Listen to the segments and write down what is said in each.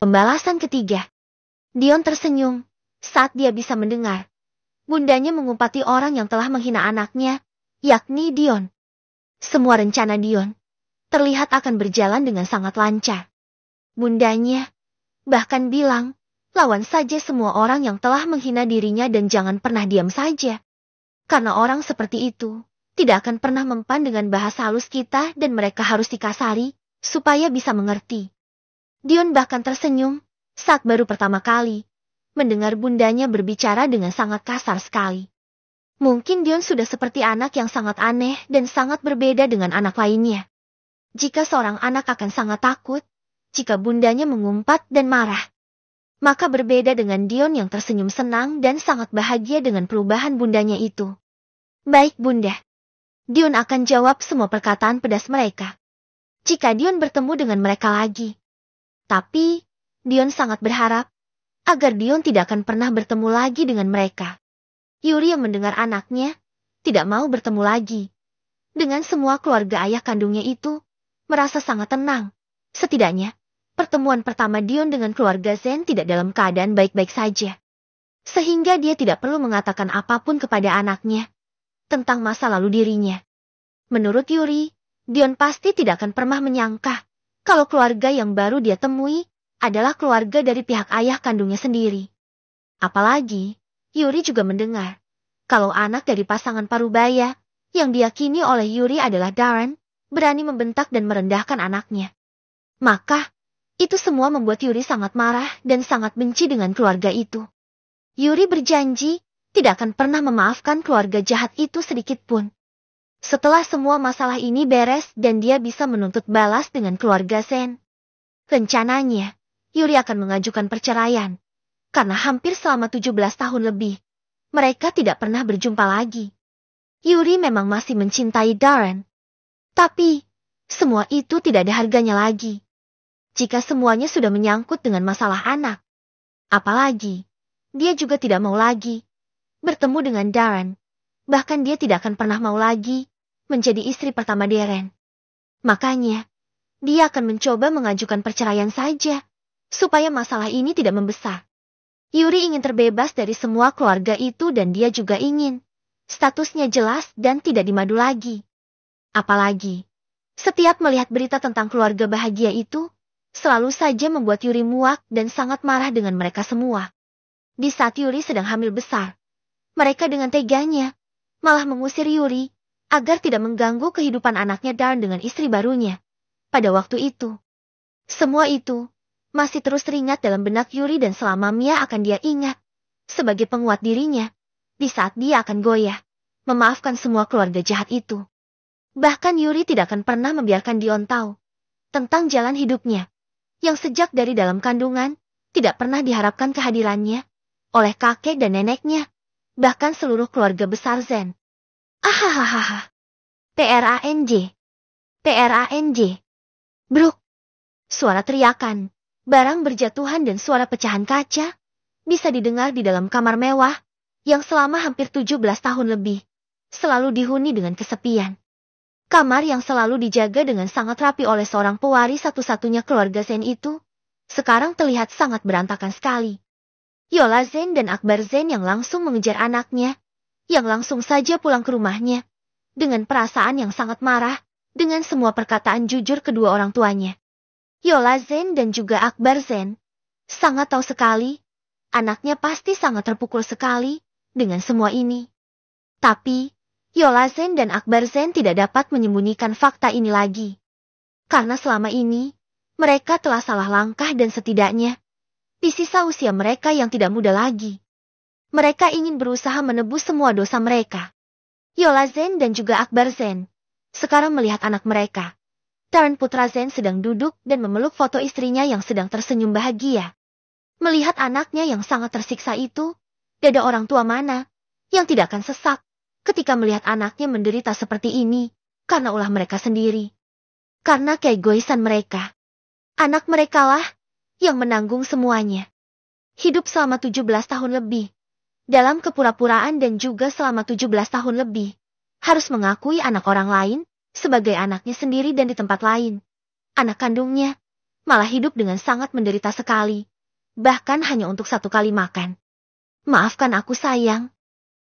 pembalasan ketiga. Dion tersenyum saat dia bisa mendengar bundanya mengumpati orang yang telah menghina anaknya, yakni Dion. Semua rencana Dion terlihat akan berjalan dengan sangat lancar. Bundanya bahkan bilang, lawan saja semua orang yang telah menghina dirinya dan jangan pernah diam saja. Karena orang seperti itu tidak akan pernah mempan dengan bahasa halus kita dan mereka harus dikasari supaya bisa mengerti. Dion bahkan tersenyum saat baru pertama kali mendengar bundanya berbicara dengan sangat kasar sekali. Mungkin Dion sudah seperti anak yang sangat aneh dan sangat berbeda dengan anak lainnya. Jika seorang anak akan sangat takut jika bundanya mengumpat dan marah, maka berbeda dengan Dion yang tersenyum senang dan sangat bahagia dengan perubahan bundanya itu. Baik bunda. Dion akan jawab semua perkataan pedas mereka jika Dion bertemu dengan mereka lagi. Tapi Dion sangat berharap agar Dion tidak akan pernah bertemu lagi dengan mereka. Yuri yang mendengar anaknya tidak mau bertemu lagi dengan semua keluarga ayah kandungnya itu merasa sangat tenang. Setidaknya, pertemuan pertama Dion dengan keluarga Zen tidak dalam keadaan baik-baik saja. Sehingga dia tidak perlu mengatakan apapun kepada anaknya tentang masa lalu dirinya. Menurut Yuri, Dion pasti tidak akan pernah menyangka kalau keluarga yang baru dia temui adalah keluarga dari pihak ayah kandungnya sendiri. Apalagi, Yuri juga mendengar kalau anak dari pasangan Parubaya yang diyakini oleh Yuri adalah Darren berani membentak dan merendahkan anaknya. Maka, itu semua membuat Yuri sangat marah dan sangat benci dengan keluarga itu. Yuri berjanji tidak akan pernah memaafkan keluarga jahat itu sedikit pun. Setelah semua masalah ini beres dan dia bisa menuntut balas dengan keluarga Zen, rencananya, Yuri akan mengajukan perceraian. Karena hampir selama 17 tahun lebih, mereka tidak pernah berjumpa lagi. Yuri memang masih mencintai Darren. Tapi, semua itu tidak ada harganya lagi jika semuanya sudah menyangkut dengan masalah anak. Apalagi, dia juga tidak mau lagi bertemu dengan Darren. Bahkan dia tidak akan pernah mau lagi menjadi istri pertama Darren. Makanya, dia akan mencoba mengajukan perceraian saja supaya masalah ini tidak membesar. Yuri ingin terbebas dari semua keluarga itu dan dia juga ingin statusnya jelas dan tidak dimadu lagi. Apalagi, setiap melihat berita tentang keluarga bahagia itu, selalu saja membuat Yuri muak dan sangat marah dengan mereka semua. Di saat Yuri sedang hamil besar, mereka dengan teganya malah mengusir Yuri agar tidak mengganggu kehidupan anaknya Darren dengan istri barunya. Pada waktu itu, semua itu masih terus teringat dalam benak Yuri dan selamanya akan dia ingat sebagai penguat dirinya di saat dia akan goyah, memaafkan semua keluarga jahat itu. Bahkan Yuri tidak akan pernah membiarkan Dion tahu tentang jalan hidupnya, yang sejak dari dalam kandungan tidak pernah diharapkan kehadirannya oleh kakek dan neneknya, bahkan seluruh keluarga besar Zen. Ahahaha. PRANJ. PRANJ. Bruk. Suara teriakan, barang berjatuhan dan suara pecahan kaca bisa didengar di dalam kamar mewah yang selama hampir 17 tahun lebih selalu dihuni dengan kesepian. Kamar yang selalu dijaga dengan sangat rapi oleh seorang pewaris satu-satunya keluarga Zen itu sekarang terlihat sangat berantakan sekali. Yola Zen dan Akbar Zen yang langsung mengejar anaknya, yang langsung saja pulang ke rumahnya dengan perasaan yang sangat marah dengan semua perkataan jujur kedua orang tuanya. Yola Zen dan juga Akbar Zen sangat tahu sekali anaknya pasti sangat terpukul sekali dengan semua ini. Tapi, Yola Zen dan Akbar Zen tidak dapat menyembunyikan fakta ini lagi. Karena selama ini, mereka telah salah langkah dan setidaknya, di sisa usia mereka yang tidak muda lagi, mereka ingin berusaha menebus semua dosa mereka. Yola Zen dan juga Akbar Zen sekarang melihat anak mereka. Darren putra Zen sedang duduk dan memeluk foto istrinya yang sedang tersenyum bahagia. Melihat anaknya yang sangat tersiksa itu, dada orang tua mana yang tidak akan sesak ketika melihat anaknya menderita seperti ini karena ulah mereka sendiri. Karena keegoisan mereka. Anak merekalah yang menanggung semuanya. Hidup selama 17 tahun lebih dalam kepura-puraan dan juga selama 17 tahun lebih harus mengakui anak orang lain sebagai anaknya sendiri dan di tempat lain. Anak kandungnya malah hidup dengan sangat menderita sekali, bahkan hanya untuk 1 kali makan. Maafkan aku sayang.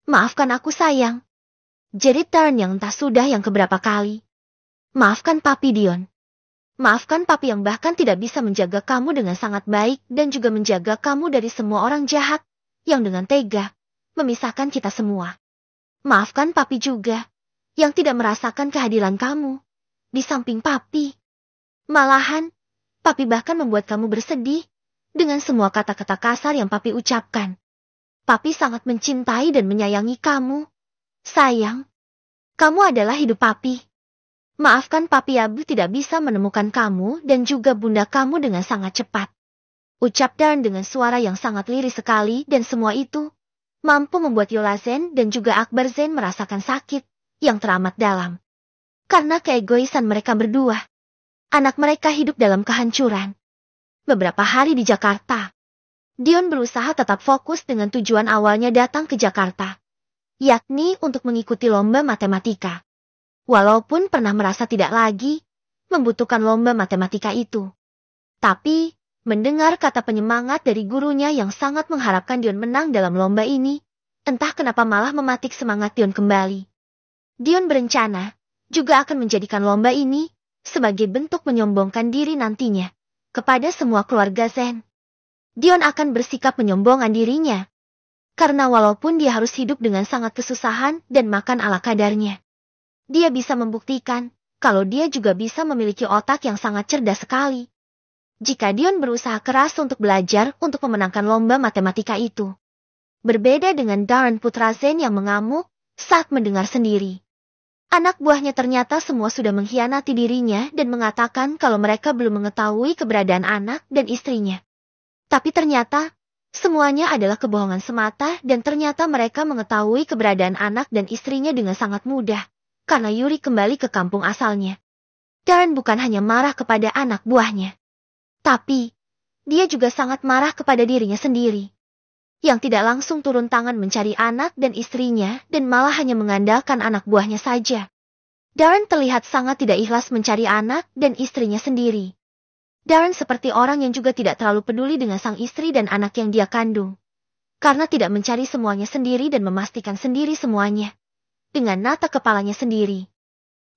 Maafkan aku sayang. Jerit Darren yang entah sudah yang keberapa kali. Maafkan Papi Dion. Maafkan Papi yang bahkan tidak bisa menjaga kamu dengan sangat baik dan juga menjaga kamu dari semua orang jahat yang dengan tega memisahkan kita semua. Maafkan Papi juga yang tidak merasakan kehadiran kamu di samping Papi. Malahan, Papi bahkan membuat kamu bersedih dengan semua kata-kata kasar yang Papi ucapkan. Papi sangat mencintai dan menyayangi kamu. Sayang, kamu adalah hidup Papi. Maafkan Papi Abu tidak bisa menemukan kamu dan juga bunda kamu dengan sangat cepat. Ucap Darren dengan suara yang sangat lirih sekali dan semua itu mampu membuat Yola Zen dan juga Akbar Zen merasakan sakit yang teramat dalam. Karena keegoisan mereka berdua. Anak mereka hidup dalam kehancuran. Beberapa hari di Jakarta, Dion berusaha tetap fokus dengan tujuan awalnya datang ke Jakarta, yakni untuk mengikuti lomba matematika. Walaupun pernah merasa tidak lagi membutuhkan lomba matematika itu. Tapi, mendengar kata penyemangat dari gurunya yang sangat mengharapkan Dion menang dalam lomba ini, entah kenapa malah mematik semangat Dion kembali. Dion berencana juga akan menjadikan lomba ini sebagai bentuk menyombongkan diri nantinya kepada semua keluarga Zen. Dion akan bersikap menyombongkan dirinya. Karena walaupun dia harus hidup dengan sangat kesusahan dan makan ala kadarnya, dia bisa membuktikan kalau dia juga bisa memiliki otak yang sangat cerdas sekali. Jika Dion berusaha keras untuk belajar untuk memenangkan lomba matematika itu. Berbeda dengan Darren putra Zen yang mengamuk saat mendengar sendiri. Anak buahnya ternyata semua sudah mengkhianati dirinya dan mengatakan kalau mereka belum mengetahui keberadaan anak dan istrinya. Tapi ternyata, semuanya adalah kebohongan semata dan ternyata mereka mengetahui keberadaan anak dan istrinya dengan sangat mudah, karena Yuri kembali ke kampung asalnya. Darren bukan hanya marah kepada anak buahnya, tapi dia juga sangat marah kepada dirinya sendiri, yang tidak langsung turun tangan mencari anak dan istrinya dan malah hanya mengandalkan anak buahnya saja. Darren terlihat sangat tidak ikhlas mencari anak dan istrinya sendiri. Darren seperti orang yang juga tidak terlalu peduli dengan sang istri dan anak yang dia kandung. Karena tidak mencari semuanya sendiri dan memastikan sendiri semuanya. Dengan nata kepalanya sendiri.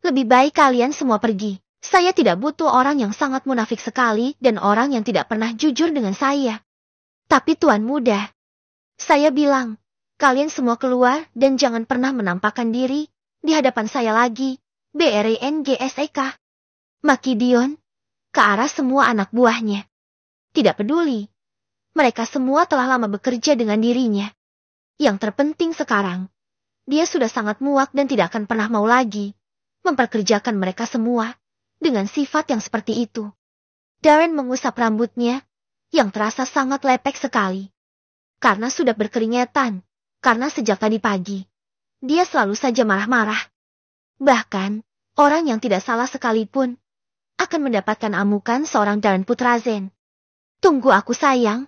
Lebih baik kalian semua pergi. Saya tidak butuh orang yang sangat munafik sekali dan orang yang tidak pernah jujur dengan saya. Tapi Tuan Muda, saya bilang, kalian semua keluar dan jangan pernah menampakkan diri di hadapan saya lagi. BRNGSEK. Maki Dion ke arah semua anak buahnya. Tidak peduli. Mereka semua telah lama bekerja dengan dirinya. Yang terpenting sekarang, dia sudah sangat muak dan tidak akan pernah mau lagi memperkerjakan mereka semua dengan sifat yang seperti itu. Darren mengusap rambutnya yang terasa sangat lepek sekali. Karena sudah berkeringetan, karena sejak tadi pagi, dia selalu saja marah-marah. Bahkan, orang yang tidak salah sekalipun akan mendapatkan amukan seorang Darren putra Zen. Tunggu aku sayang.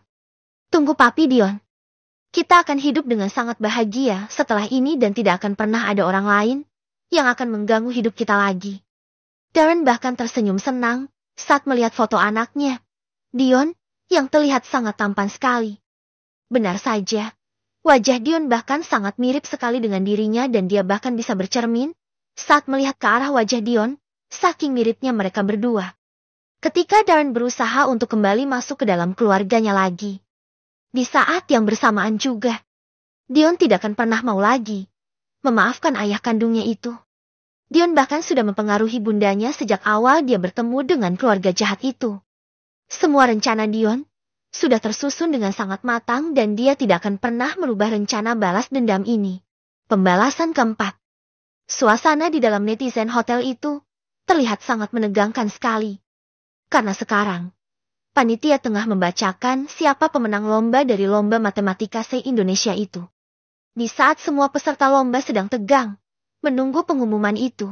Tunggu Papi Dion. Kita akan hidup dengan sangat bahagia setelah ini dan tidak akan pernah ada orang lain yang akan mengganggu hidup kita lagi. Darren bahkan tersenyum senang saat melihat foto anaknya, Dion, yang terlihat sangat tampan sekali. Benar saja, wajah Dion bahkan sangat mirip sekali dengan dirinya dan dia bahkan bisa bercermin saat melihat ke arah wajah Dion. Saking miripnya mereka berdua. Ketika Darren berusaha untuk kembali masuk ke dalam keluarganya lagi. Di saat yang bersamaan juga, Dion tidak akan pernah mau lagi memaafkan ayah kandungnya itu. Dion bahkan sudah mempengaruhi bundanya sejak awal dia bertemu dengan keluarga jahat itu. Semua rencana Dion sudah tersusun dengan sangat matang dan dia tidak akan pernah merubah rencana balas dendam ini. Pembalasan keempat. Suasana di dalam netizen hotel itu terlihat sangat menegangkan sekali. Karena sekarang, panitia tengah membacakan siapa pemenang lomba dari lomba matematika se-Indonesia itu. Di saat semua peserta lomba sedang tegang, menunggu pengumuman itu.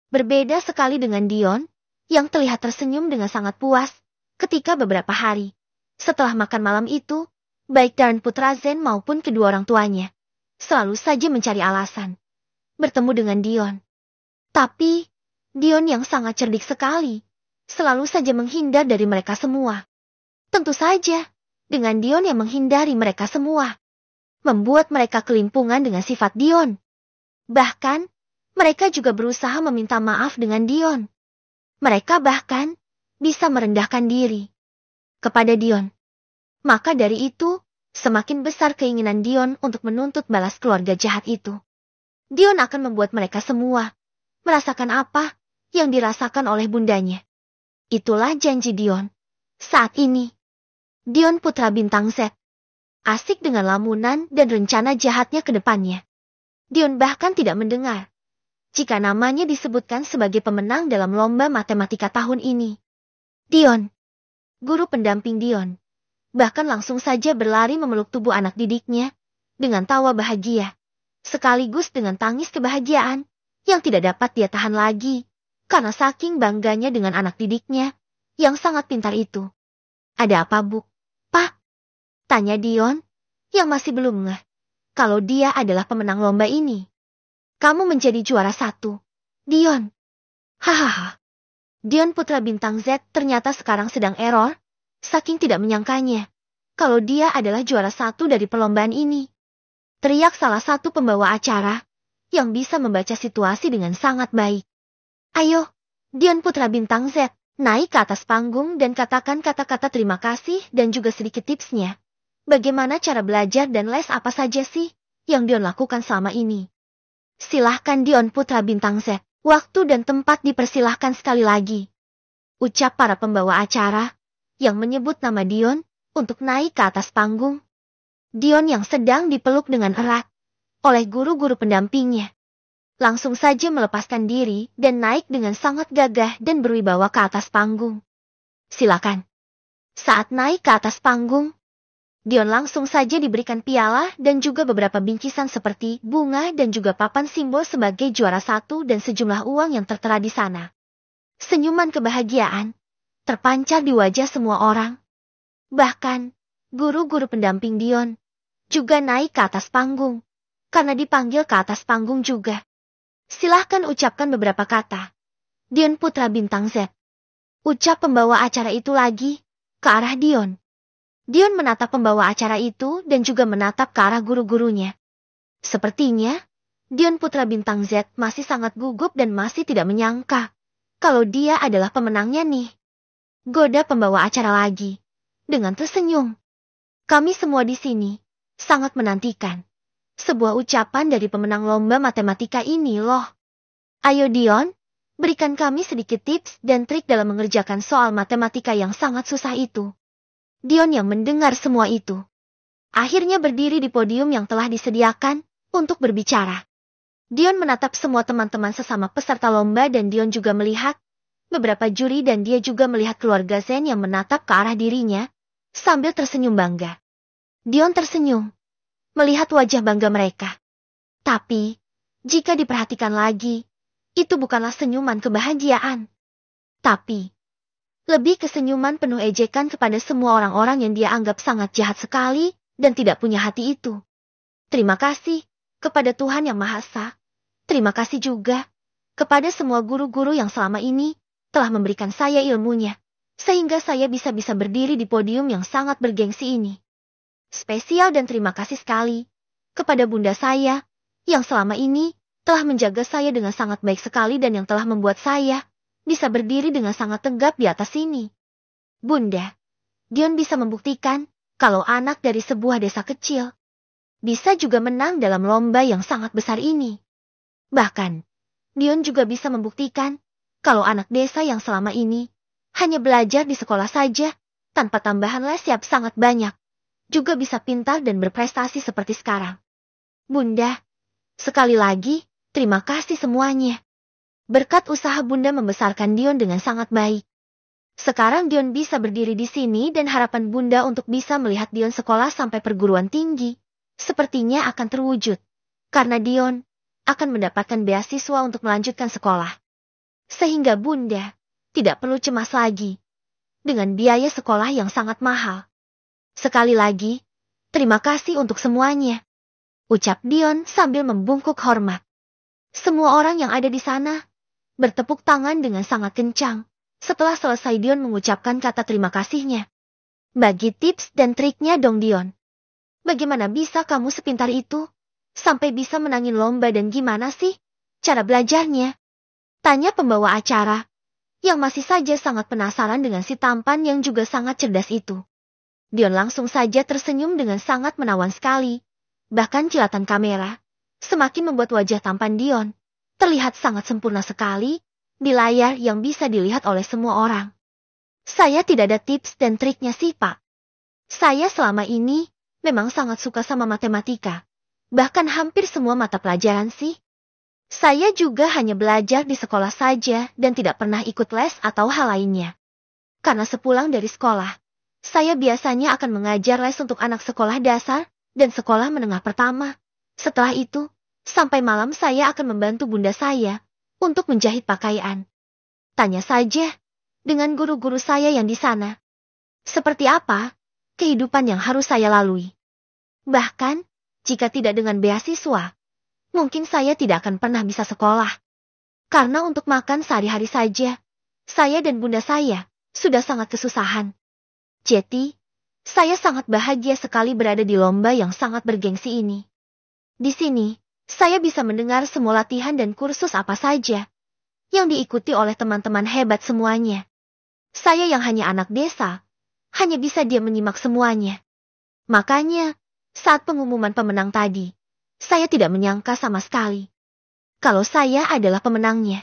Berbeda sekali dengan Dion, yang terlihat tersenyum dengan sangat puas, ketika beberapa hari setelah makan malam itu, baik Darren putra Zen maupun kedua orang tuanya, selalu saja mencari alasan bertemu dengan Dion. Tapi, Dion yang sangat cerdik sekali, selalu saja menghindar dari mereka semua. Tentu saja, dengan Dion yang menghindari mereka semua, membuat mereka kelimpungan dengan sifat Dion. Bahkan, mereka juga berusaha meminta maaf dengan Dion. Mereka bahkan bisa merendahkan diri kepada Dion. Maka dari itu, semakin besar keinginan Dion untuk menuntut balas keluarga jahat itu. Dion akan membuat mereka semua merasakan apa yang dirasakan oleh bundanya. Itulah janji Dion. Saat ini, Dion putra bintang Z asik dengan lamunan dan rencana jahatnya ke depannya. Dion bahkan tidak mendengar jika namanya disebutkan sebagai pemenang dalam lomba matematika tahun ini. Dion, guru pendamping Dion, bahkan langsung saja berlari memeluk tubuh anak didiknya dengan tawa bahagia, sekaligus dengan tangis kebahagiaan yang tidak dapat dia tahan lagi karena saking bangganya dengan anak didiknya yang sangat pintar itu. Ada apa, Bu? Pak? Tanya Dion yang masih belum ngeh kalau dia adalah pemenang lomba ini. Kamu menjadi juara 1, Dion. Hahaha. Dion putra bintang Z ternyata sekarang sedang error, saking tidak menyangkanya kalau dia adalah juara 1 dari perlombaan ini. Teriak salah satu pembawa acara yang bisa membaca situasi dengan sangat baik. Ayo, Dion putra bintang Z, naik ke atas panggung dan katakan kata-kata terima kasih dan juga sedikit tipsnya. Bagaimana cara belajar dan les apa saja sih yang Dion lakukan selama ini? Silahkan Dion putra bintang Z, waktu dan tempat dipersilahkan sekali lagi. Ucap para pembawa acara yang menyebut nama Dion untuk naik ke atas panggung. Dion yang sedang dipeluk dengan erat oleh guru-guru pendampingnya langsung saja melepaskan diri dan naik dengan sangat gagah dan berwibawa ke atas panggung. Silakan. Saat naik ke atas panggung, Dion langsung saja diberikan piala dan juga beberapa bingkisan seperti bunga dan juga papan simbol sebagai juara 1 dan sejumlah uang yang tertera di sana. Senyuman kebahagiaan terpancar di wajah semua orang. Bahkan, guru-guru pendamping Dion juga naik ke atas panggung karena dipanggil ke atas panggung juga. Silahkan ucapkan beberapa kata. Dion putra bintang Z. Ucap pembawa acara itu lagi ke arah Dion. Dion menatap pembawa acara itu dan juga menatap ke arah guru-gurunya. Sepertinya, Dion putra bintang Z masih sangat gugup dan masih tidak menyangka kalau dia adalah pemenangnya nih. Goda pembawa acara lagi dengan tersenyum. Kami semua di sini sangat menantikan sebuah ucapan dari pemenang lomba matematika ini loh. Ayo Dion, berikan kami sedikit tips dan trik dalam mengerjakan soal matematika yang sangat susah itu. Dion yang mendengar semua itu akhirnya berdiri di podium yang telah disediakan untuk berbicara. Dion menatap semua teman-teman sesama peserta lomba dan Dion juga melihat beberapa juri dan dia juga melihat keluarga Zen yang menatap ke arah dirinya sambil tersenyum bangga. Dion tersenyum melihat wajah bangga mereka. Tapi, jika diperhatikan lagi, itu bukanlah senyuman kebahagiaan. Tapi, lebih ke senyuman penuh ejekan kepada semua orang-orang yang dia anggap sangat jahat sekali dan tidak punya hati itu. Terima kasih kepada Tuhan Yang Maha Esa. Terima kasih juga kepada semua guru-guru yang selama ini telah memberikan saya ilmunya, sehingga saya bisa berdiri di podium yang sangat bergengsi ini. Spesial dan terima kasih sekali kepada bunda saya yang selama ini telah menjaga saya dengan sangat baik sekali dan yang telah membuat saya bisa berdiri dengan sangat tegap di atas sini. Bunda, Dion bisa membuktikan kalau anak dari sebuah desa kecil bisa juga menang dalam lomba yang sangat besar ini. Bahkan, Dion juga bisa membuktikan kalau anak desa yang selama ini hanya belajar di sekolah saja tanpa tambahan les siap sangat banyak, juga bisa pintar dan berprestasi seperti sekarang. Bunda, sekali lagi, terima kasih semuanya. Berkat usaha Bunda membesarkan Dion dengan sangat baik. Sekarang Dion bisa berdiri di sini dan harapan Bunda untuk bisa melihat Dion sekolah sampai perguruan tinggi sepertinya akan terwujud. Karena Dion akan mendapatkan beasiswa untuk melanjutkan sekolah. Sehingga Bunda tidak perlu cemas lagi dengan biaya sekolah yang sangat mahal. Sekali lagi, terima kasih untuk semuanya. Ucap Dion sambil membungkuk hormat. Semua orang yang ada di sana bertepuk tangan dengan sangat kencang, Setelah selesai Dion mengucapkan kata terima kasihnya. Bagi tips dan triknya dong Dion. Bagaimana bisa kamu sepintar itu? Sampai bisa menangin lomba dan gimana sih cara belajarnya? Tanya pembawa acara, yang masih saja sangat penasaran dengan si tampan yang juga sangat cerdas itu. Dion langsung saja tersenyum dengan sangat menawan sekali. Bahkan kilatan kamera semakin membuat wajah tampan Dion terlihat sangat sempurna sekali di layar yang bisa dilihat oleh semua orang. Saya tidak ada tips dan triknya sih, Pak. Saya selama ini memang sangat suka sama matematika. Bahkan hampir semua mata pelajaran sih. Saya juga hanya belajar di sekolah saja dan tidak pernah ikut les atau hal lainnya. Karena sepulang dari sekolah, saya biasanya akan mengajar les untuk anak sekolah dasar dan sekolah menengah pertama. Setelah itu, sampai malam saya akan membantu bunda saya untuk menjahit pakaian. Tanya saja dengan guru-guru saya yang di sana. Seperti apa kehidupan yang harus saya lalui? Bahkan, jika tidak dengan beasiswa, mungkin saya tidak akan pernah bisa sekolah. Karena untuk makan sehari-hari saja, saya dan bunda saya sudah sangat kesusahan. Jadi, saya sangat bahagia sekali berada di lomba yang sangat bergengsi ini. Di sini, saya bisa mendengar semua latihan dan kursus apa saja yang diikuti oleh teman-teman hebat semuanya. Saya yang hanya anak desa, hanya bisa diam menyimak semuanya. Makanya, saat pengumuman pemenang tadi, saya tidak menyangka sama sekali kalau saya adalah pemenangnya.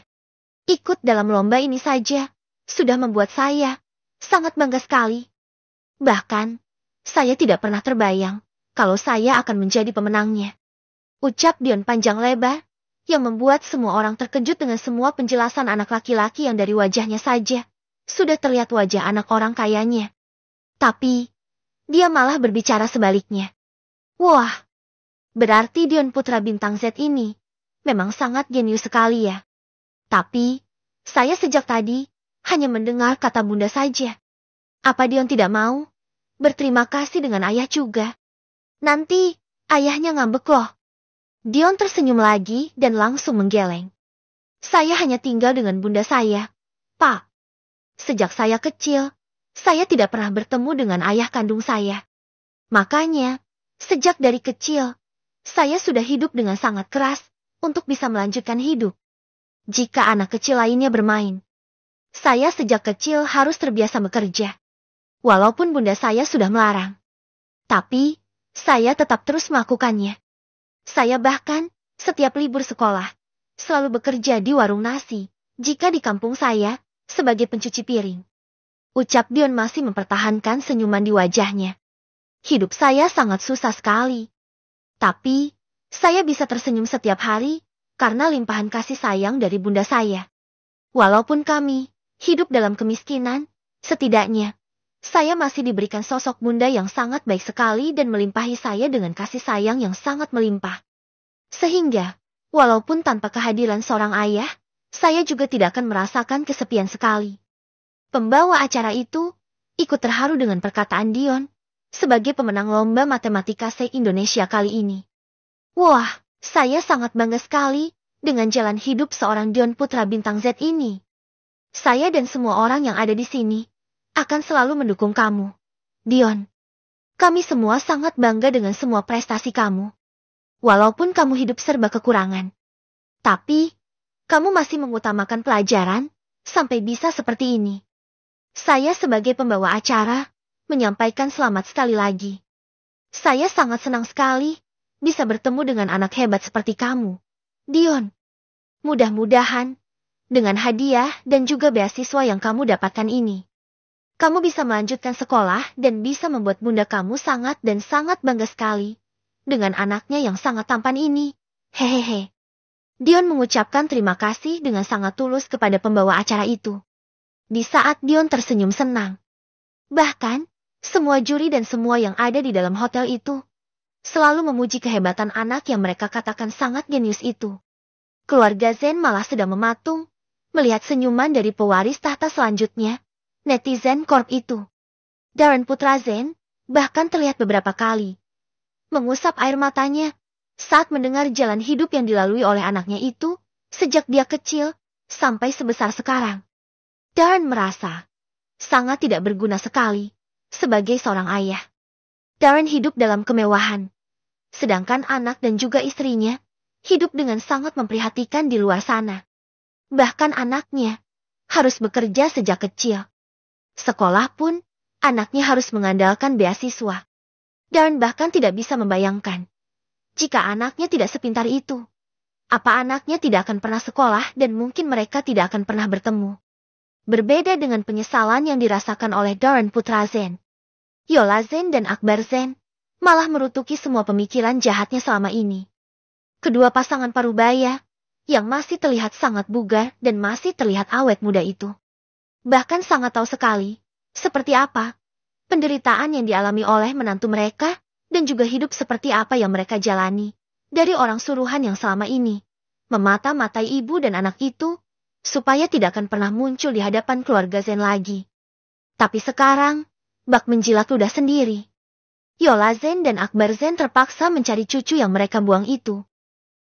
Ikut dalam lomba ini saja sudah membuat saya sangat bangga sekali. Bahkan, saya tidak pernah terbayang kalau saya akan menjadi pemenangnya. Ucap Dion panjang lebar, yang membuat semua orang terkejut dengan semua penjelasan anak laki-laki yang dari wajahnya saja sudah terlihat wajah anak orang kayanya. Tapi, dia malah berbicara sebaliknya. Wah, berarti Dion putra bintang Z ini memang sangat jenius sekali ya. Tapi, saya sejak tadi hanya mendengar kata bunda saja. Apa Dion tidak mau berterima kasih dengan ayah juga? Nanti, ayahnya ngambek loh. Dion tersenyum lagi dan langsung menggeleng. Saya hanya tinggal dengan bunda saya, Pak. Sejak saya kecil, saya tidak pernah bertemu dengan ayah kandung saya. Makanya, sejak dari kecil, saya sudah hidup dengan sangat keras untuk bisa melanjutkan hidup. Jika anak kecil lainnya bermain, saya sejak kecil harus terbiasa bekerja. Walaupun bunda saya sudah melarang. Tapi, saya tetap terus melakukannya. Saya bahkan, setiap libur sekolah, selalu bekerja di warung nasi, jika di kampung saya, sebagai pencuci piring. Ucap Dion masih mempertahankan senyuman di wajahnya. Hidup saya sangat susah sekali. Tapi, saya bisa tersenyum setiap hari, karena limpahan kasih sayang dari bunda saya. Walaupun kami hidup dalam kemiskinan, setidaknya, saya masih diberikan sosok bunda yang sangat baik sekali dan melimpahi saya dengan kasih sayang yang sangat melimpah. Sehingga, walaupun tanpa kehadiran seorang ayah, saya juga tidak akan merasakan kesepian sekali. Pembawa acara itu ikut terharu dengan perkataan Dion sebagai pemenang lomba matematika se-Indonesia kali ini. Wah, saya sangat bangga sekali dengan jalan hidup seorang Dion putra bintang Z ini. Saya dan semua orang yang ada di sini akan selalu mendukung kamu, Dion. Kami semua sangat bangga dengan semua prestasi kamu. Walaupun kamu hidup serba kekurangan. Tapi, kamu masih mengutamakan pelajaran sampai bisa seperti ini. Saya sebagai pembawa acara menyampaikan selamat sekali lagi. Saya sangat senang sekali bisa bertemu dengan anak hebat seperti kamu, Dion. Mudah-mudahan, dengan hadiah dan juga beasiswa yang kamu dapatkan ini, kamu bisa melanjutkan sekolah dan bisa membuat bunda kamu sangat dan sangat bangga sekali dengan anaknya yang sangat tampan ini. Hehehe. Dion mengucapkan terima kasih dengan sangat tulus kepada pembawa acara itu. Di saat Dion tersenyum senang. Bahkan, semua juri dan semua yang ada di dalam hotel itu selalu memuji kehebatan anak yang mereka katakan sangat jenius itu. Keluarga Zen malah sedang mematung melihat senyuman dari pewaris tahta selanjutnya, netizen Corp itu. Darren putra Zen bahkan terlihat beberapa kali mengusap air matanya saat mendengar jalan hidup yang dilalui oleh anaknya itu sejak dia kecil sampai sebesar sekarang. Darren merasa sangat tidak berguna sekali sebagai seorang ayah. Darren hidup dalam kemewahan, sedangkan anak dan juga istrinya hidup dengan sangat memprihatinkan di luar sana. Bahkan anaknya harus bekerja sejak kecil. Sekolah pun anaknya harus mengandalkan beasiswa. Darren bahkan tidak bisa membayangkan jika anaknya tidak sepintar itu. Apa anaknya tidak akan pernah sekolah dan mungkin mereka tidak akan pernah bertemu. Berbeda dengan penyesalan yang dirasakan oleh Darren putra Zen, Yola Zen dan Akbar Zen malah merutuki semua pemikiran jahatnya selama ini. Kedua pasangan parubaya yang masih terlihat sangat bugar dan masih terlihat awet muda itu bahkan sangat tahu sekali seperti apa penderitaan yang dialami oleh menantu mereka dan juga hidup seperti apa yang mereka jalani dari orang suruhan yang selama ini memata-matai ibu dan anak itu supaya tidak akan pernah muncul di hadapan keluarga Zen lagi. Tapi sekarang bak menjilat ludah sendiri. Yola Zen dan Akbar Zen terpaksa mencari cucu yang mereka buang itu.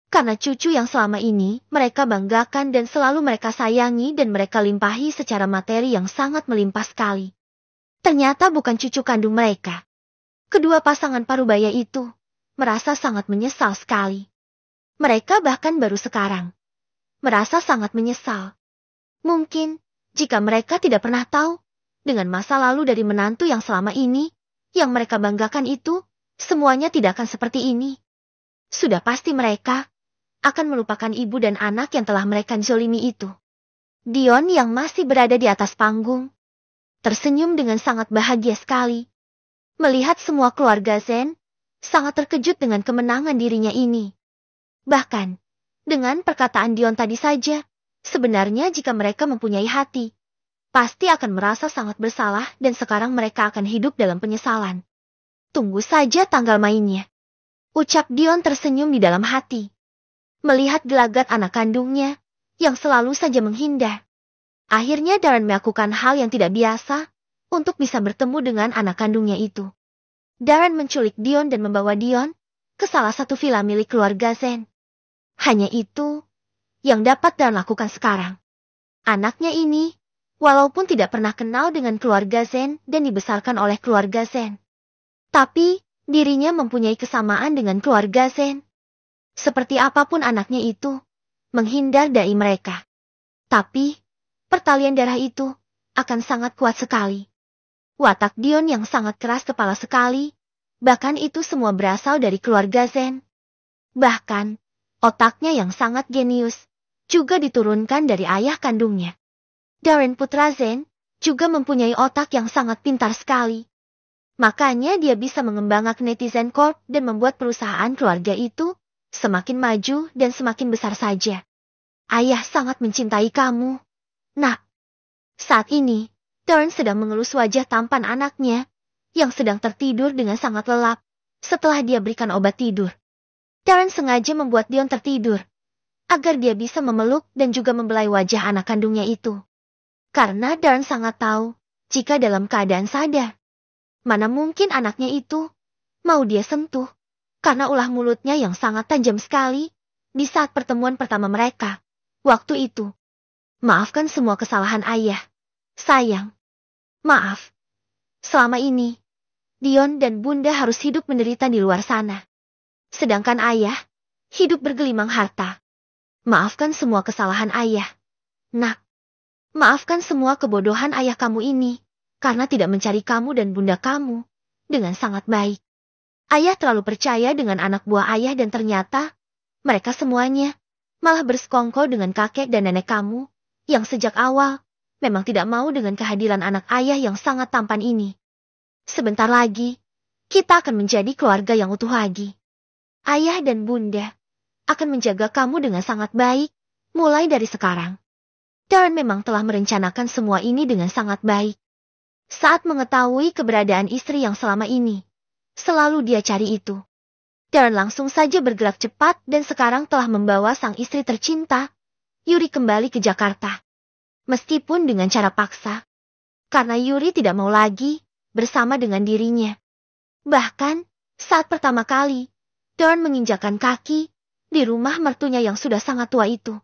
Karena cucu yang selama ini mereka banggakan dan selalu mereka sayangi dan mereka limpahi secara materi yang sangat melimpah sekali. Ternyata bukan cucu kandung mereka. Kedua pasangan parubaya itu merasa sangat menyesal sekali. Mereka bahkan baru sekarang merasa sangat menyesal. Mungkin jika mereka tidak pernah tahu dengan masa lalu dari menantu yang selama ini yang mereka banggakan itu, semuanya tidak akan seperti ini. Sudah pasti mereka akan melupakan ibu dan anak yang telah mereka zolimi itu. Dion yang masih berada di atas panggung tersenyum dengan sangat bahagia sekali. Melihat semua keluarga Zen sangat terkejut dengan kemenangan dirinya ini. Bahkan, dengan perkataan Dion tadi saja, sebenarnya jika mereka mempunyai hati, pasti akan merasa sangat bersalah dan sekarang mereka akan hidup dalam penyesalan. Tunggu saja tanggal mainnya. Ucap Dion tersenyum di dalam hati. Melihat gelagat anak kandungnya, yang selalu saja menghindar. Akhirnya Darren melakukan hal yang tidak biasa, untuk bisa bertemu dengan anak kandungnya itu. Darren menculik Dion dan membawa Dion ke salah satu villa milik keluarga Zen. Hanya itu yang dapat Darren lakukan sekarang. Anaknya ini, walaupun tidak pernah kenal dengan keluarga Zen dan dibesarkan oleh keluarga Zen, tapi dirinya mempunyai kesamaan dengan keluarga Zen. Seperti apapun anaknya itu, menghindar dari mereka. Tapi, pertalian darah itu akan sangat kuat sekali. Watak Dion yang sangat keras kepala sekali, bahkan itu semua berasal dari keluarga Zen. Bahkan, otaknya yang sangat jenius juga diturunkan dari ayah kandungnya. Darren putra Zen juga mempunyai otak yang sangat pintar sekali. Makanya dia bisa mengembangkan Netizen Corp dan membuat perusahaan keluarga itu semakin maju dan semakin besar saja. Ayah sangat mencintai kamu, Nak. Saat ini, Darren sedang mengelus wajah tampan anaknya yang sedang tertidur dengan sangat lelap setelah dia berikan obat tidur. Darren sengaja membuat Dion tertidur agar dia bisa memeluk dan juga membelai wajah anak kandungnya itu. Karena Darren sangat tahu jika dalam keadaan sadar, mana mungkin anaknya itu mau dia sentuh karena ulah mulutnya yang sangat tajam sekali di saat pertemuan pertama mereka. Waktu itu, maafkan semua kesalahan ayah. Sayang, maaf. Selama ini, Dion dan bunda harus hidup menderita di luar sana. Sedangkan ayah, hidup bergelimang harta. Maafkan semua kesalahan ayah, Nak. Maafkan semua kebodohan ayah kamu ini, karena tidak mencari kamu dan bunda kamu dengan sangat baik. Ayah terlalu percaya dengan anak buah ayah dan ternyata, mereka semuanya malah bersekongkol dengan kakek dan nenek kamu, yang sejak awal memang tidak mau dengan kehadiran anak ayah yang sangat tampan ini. Sebentar lagi, kita akan menjadi keluarga yang utuh lagi. Ayah dan bunda akan menjaga kamu dengan sangat baik, mulai dari sekarang. Darren memang telah merencanakan semua ini dengan sangat baik. Saat mengetahui keberadaan istri yang selama ini selalu dia cari itu, Darren langsung saja bergerak cepat dan sekarang telah membawa sang istri tercinta, Yuri kembali ke Jakarta. Meskipun dengan cara paksa. Karena Yuri tidak mau lagi bersama dengan dirinya. Bahkan, saat pertama kali, Darren menginjakan kaki di rumah mertunya yang sudah sangat tua itu,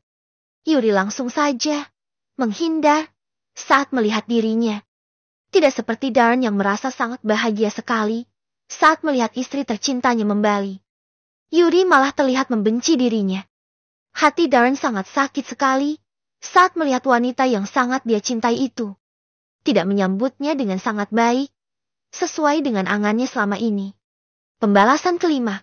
Yuri langsung saja menghindar saat melihat dirinya. Tidak seperti Darren yang merasa sangat bahagia sekali saat melihat istri tercintanya kembali. Yuri malah terlihat membenci dirinya. Hati Darren sangat sakit sekali saat melihat wanita yang sangat dia cintai itu tidak menyambutnya dengan sangat baik, sesuai dengan angannya selama ini. Pembalasan kelima.